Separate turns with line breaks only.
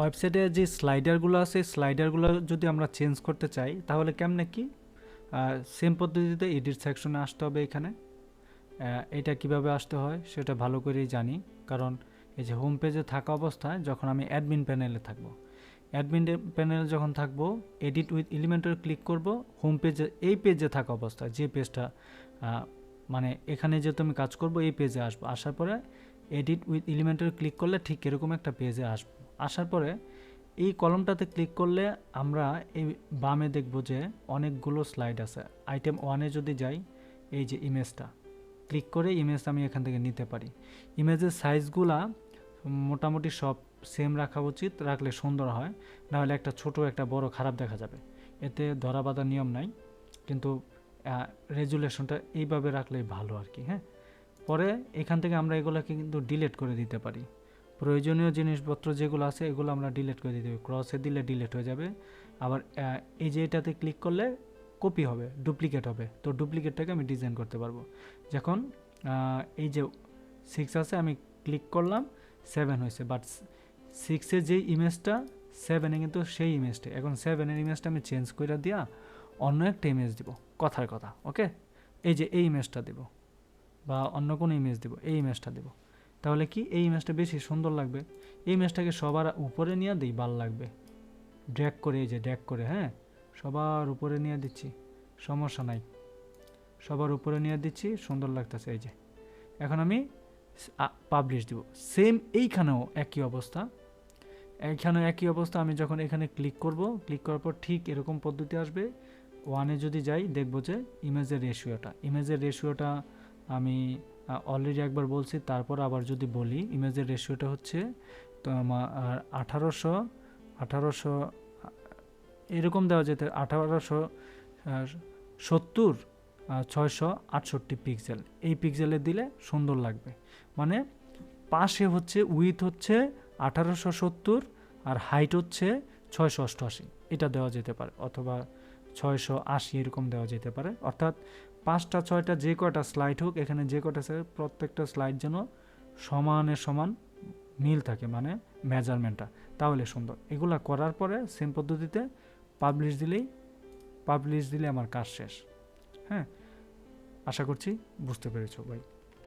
ওয়েবসাইটে যে স্লাইডারগুলো আছে স্লাইডারগুলো যদি আমরা চেঞ্জ করতে চাই তাহলে কেমনে কি সেম পদ্ধতিতে এডিট সেকশনে আসতে হবে। এখানে এটা কিভাবে আসতে হয় সেটা ভালো করেই জানি, কারণ এই যে হোম পেজে থাকা অবস্থায় যখন আমি অ্যাডমিন প্যানেলে থাকবো, অ্যাডমিন প্যানেলে যখন থাকবো এডিট উইথ এলিমেন্টর ক্লিক করব হোম পেজে, এই পেজে থাকা অবস্থায় যে পেজটা মানে এখানে যেহেতু আমি কাজ করব এই পেজে আসবো, আসার পরে এডিট উইথ এলিমেন্টর ক্লিক করলে ঠিক এরকম একটা পেজে আসবো। আসার পরে এই কলমটাতে ক্লিক করলে আমরা এই বামে দেখব যে অনেকগুলো স্লাইড আছে। আইটেম 1-এ যদি যাই, এই যে ইমেজটা ক্লিক করে ইমেজ আমি এখান থেকে নিতে পারি। ইমেজের সাইজগুলা মোটামুটি সব সেম রাখা উচিত, রাখলে সুন্দর হয়, নাহলে একটা ছোট একটা বড় খারাপ দেখা যাবে। এতে ধরা বাঁধা নিয়ম নাই, কিন্তু রেজুলেশনটা এইভাবে রাখলেই ভালো আর কি। হ্যাঁ, পরে এখান থেকে আমরা এগুলোকে কিন্তু ডিলিট করে দিতে পারি। প্রয়োজনীয় জিনিসপত্র যেগুলো আছে এগুলো আমরা ডিলিট করে দিতে পারি, ক্রসে দিলে ডিলিট হয়ে যাবে। আবার এই যে এটাতে ক্লিক করলে কপি হবে, ডুপ্লিকেট হবে, তো ডুপ্লিকেটটাকে আমি ডিজাইন করতে পারবো। যখন এই যে 6 আছে আমি ক্লিক করলাম 7 হয়েছে, বাট 6-এর যেই ইমেজটা 7-এ কিন্তু সেই ইমেজটা, এখন 7-এর ইমেজটা আমি চেঞ্জ করে দিয়া অন্য একটা ইমেজ দিব, কথার কথা। ওকে, এই যে এই ইমেজটা দেব বা অন্য কোনো ইমেজ দেব, এই ইমেজটা দেব, তাহলে কি এই ইমেজটা বেশি সুন্দর লাগবে। এই ইমেজটাকে সবার উপরে নিয়ে দিই, ভালো লাগবে। ড্র্যাগ করে, এই যে ড্র্যাগ করে, হ্যাঁ সবার উপরে নিয়ে দিচ্ছি, সমস্যা নাই, সবার উপরে নিয়ে দিচ্ছি, সুন্দর লাগতেছে। এই যে এখন আমি পাবলিশ দিব। সেম এইখানেও একই অবস্থা, এইখানেও একই অবস্থা। আমি যখন এখানে ক্লিক করব, ক্লিক করার পর ঠিক এরকম পদ্ধতি আসবে। 1-এ যদি যাই দেখব যে ইমেজের রেশিওটা আমি অলরেডি একবার বলছি, তারপর আবার যদি বলি, ইমেজের রেশিওটা হচ্ছে তো আমার 1800 এরকম দেওয়া যেতে, 1870 668 পিক্সেল, এই পিক্সেলে দিলে সুন্দর লাগবে। মানে পাশে হচ্ছে উইথ হচ্ছে 1870 আর হাইট হচ্ছে 688, এটা দেওয়া যেতে পারে, অথবা 680 এরকম দেওয়া যেতে পারে। অর্থাৎ 5টা 6টা যে কয়টা স্লাইড হোক, এখানে যে কয়টা প্রত্যেকটা স্লাইড যেন সমানে সমান মিল থাকে, মানে মেজারমেন্টটা, তাহলে সুন্দর। এগুলা করার পরে সেম পদ্ধতিতে পাবলিশ দিলে আমার কাজ শেষ। হ্যাঁ, আশা করছি বুঝতে পেরেছো ভাই।